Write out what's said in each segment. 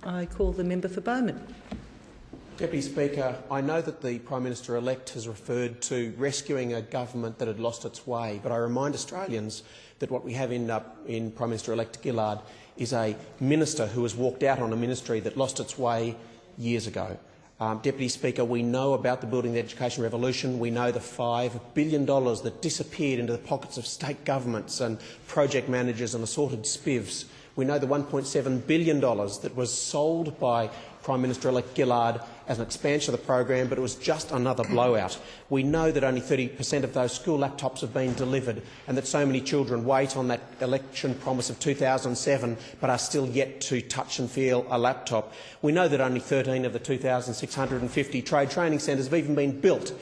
I call the member for Bowman. Deputy Speaker, I know that the Prime Minister-elect has referred to rescuing a government that had lost its way, but I remind Australians that what we have in Prime Minister-elect Gillard is a minister who has walked out on a ministry that lost its way years ago. Deputy Speaker, we know about the Building the Education Revolution. We know the $5 billion that disappeared into the pockets of state governments and project managers and assorted spivs. We know the $1.7 billion that was sold by Prime Minister-elect Gillard as an expansion of the program, but it was just another blowout. We know that only 30% of those school laptops have been delivered and that so many children wait on that election promise of 2007 but are still yet to touch and feel a laptop. We know that only 13 of the 2,650 trade training centres have even been built.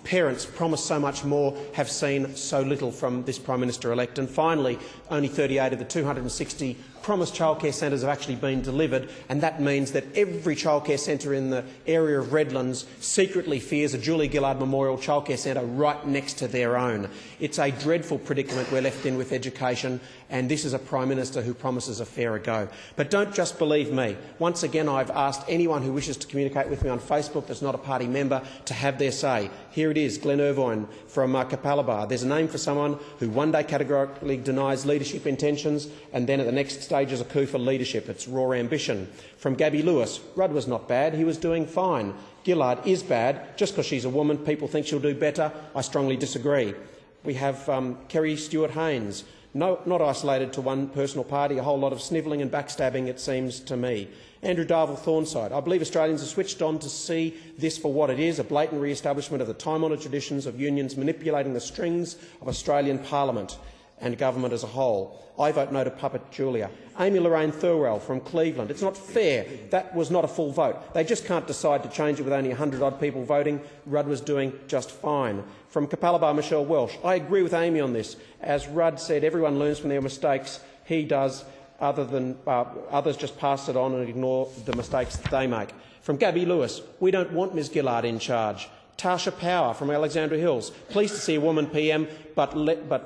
Parents promised so much more, have seen so little from this Prime Minister-elect. And finally, only 38 of the 260 promised childcare centres have actually been delivered, and that means that every childcare centre in the area of Redlands secretly fears a Julia Gillard Memorial Childcare Centre right next to their own. It's a dreadful predicament we're left in with education, and this is a Prime Minister who promises a fairer go. But don't just believe me. Once again, I've asked anyone who wishes to communicate with me on Facebook that's not a party member to have their say. Here it is, Glenn Irvine from Capalaba. There's a name for someone who one day categorically denies leadership intentions and then at the next stage is a coup for leadership. It's raw ambition. From Gabby Lewis, Rudd was not bad, he was doing fine. Gillard is bad. Just because she's a woman, people think she'll do better. I strongly disagree. We have Kerry Stewart-Haynes. No, not isolated to one personal party, a whole lot of snivelling and backstabbing, it seems to me. Andrew Darville-Thornside. I believe Australians are switched on to see this for what it is, a blatant re-establishment of the time-honoured traditions of unions manipulating the strings of Australian Parliament and government as a whole. I vote no to Puppet Julia. Amy Lorraine Thurwell from Cleveland. It's not fair. That was not a full vote. They just can't decide to change it with only 100-odd people voting. Rudd was doing just fine. From Capalaba, Michelle Welsh. I agree with Amy on this. As Rudd said, everyone learns from their mistakes. He does. Others just pass it on and ignore the mistakes that they make. From Gabby Lewis. We don't want Ms Gillard in charge. Tasha Power from Alexandra Hills. Pleased to see a woman PM, but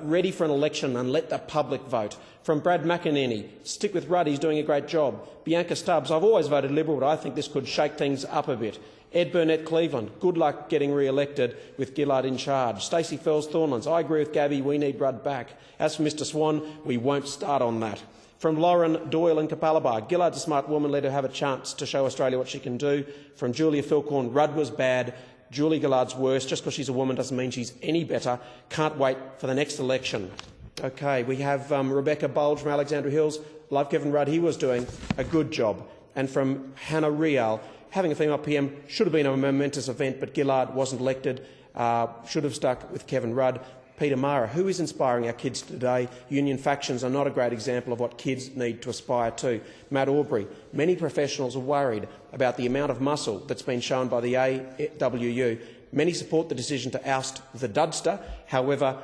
ready for an election and let the public vote. From Brad McEnany. Stick with Rudd, he's doing a great job. Bianca Stubbs. I've always voted Liberal, but I think this could shake things up a bit. Ed Burnett, Cleveland. Good luck getting re-elected with Gillard in charge. Stacey Fells, Thornlands. I agree with Gabby, we need Rudd back. As for Mr Swan, we won't start on that. From Lauren Doyle in Capalaba. Gillard's a smart woman, let her have a chance to show Australia what she can do. From Julia Philcorn. Rudd was bad. Julia Gillard's worse. Just because she's a woman doesn't mean she's any better. Can't wait for the next election. Okay, we have Rebecca Bulge from Alexandra Hills. Love Kevin Rudd, he was doing a good job. And from Hannah Rial, having a female PM should have been a momentous event, but Gillard wasn't elected. Should have stuck with Kevin Rudd. Peter Mara, who is inspiring our kids today? Union factions are not a great example of what kids need to aspire to. Matt Aubrey, many professionals are worried about the amount of muscle that's been shown by the AWU. Many support the decision to oust the Dudster. However,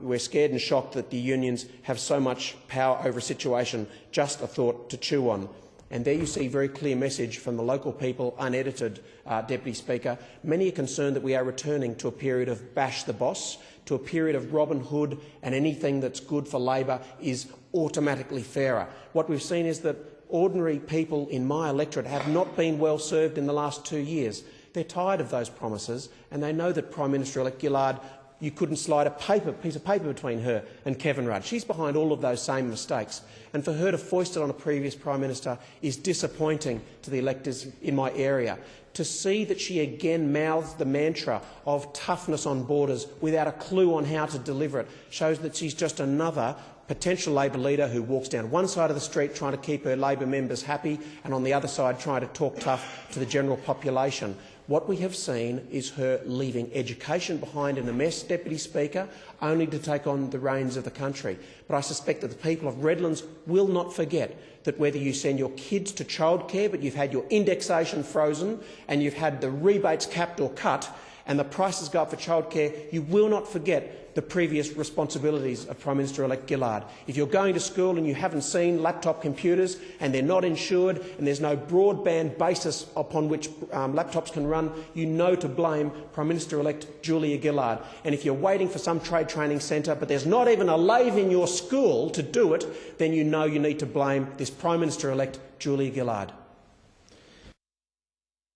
we're scared and shocked that the unions have so much power over a situation. Just a thought to chew on. And there you see a very clear message from the local people, unedited, Deputy Speaker. Many are concerned that we are returning to a period of bash the boss, to a period of Robin Hood, and anything that's good for Labor is automatically fairer. What we've seen is that ordinary people in my electorate have not been well served in the last 2 years. They're tired of those promises, and they know that Prime Minister-elect Gillard, you couldn't slide a piece of paper between her and Kevin Rudd. She's behind all of those same mistakes. And for her to foist it on a previous Prime Minister is disappointing to the electors in my area. To see that she again mouths the mantra of toughness on borders without a clue on how to deliver it shows that she's just another potential Labor leader who walks down one side of the street trying to keep her Labor members happy and on the other side trying to talk tough to the general population. What we have seen is her leaving education behind in a mess, Deputy Speaker, only to take on the reins of the country. But I suspect that the people of Redlands will not forget that whether you send your kids to childcare but you've had your indexation frozen and you've had the rebates capped or cut and the prices go up for childcare, you will not forget the previous responsibilities of Prime Minister-elect Gillard. If you're going to school and you haven't seen laptop computers and they're not insured and there's no broadband basis upon which laptops can run, you know to blame Prime Minister-elect Julia Gillard. And if you're waiting for some trade training centre but there's not even a lathe in your school to do it, then you know you need to blame this Prime Minister-elect Julia Gillard.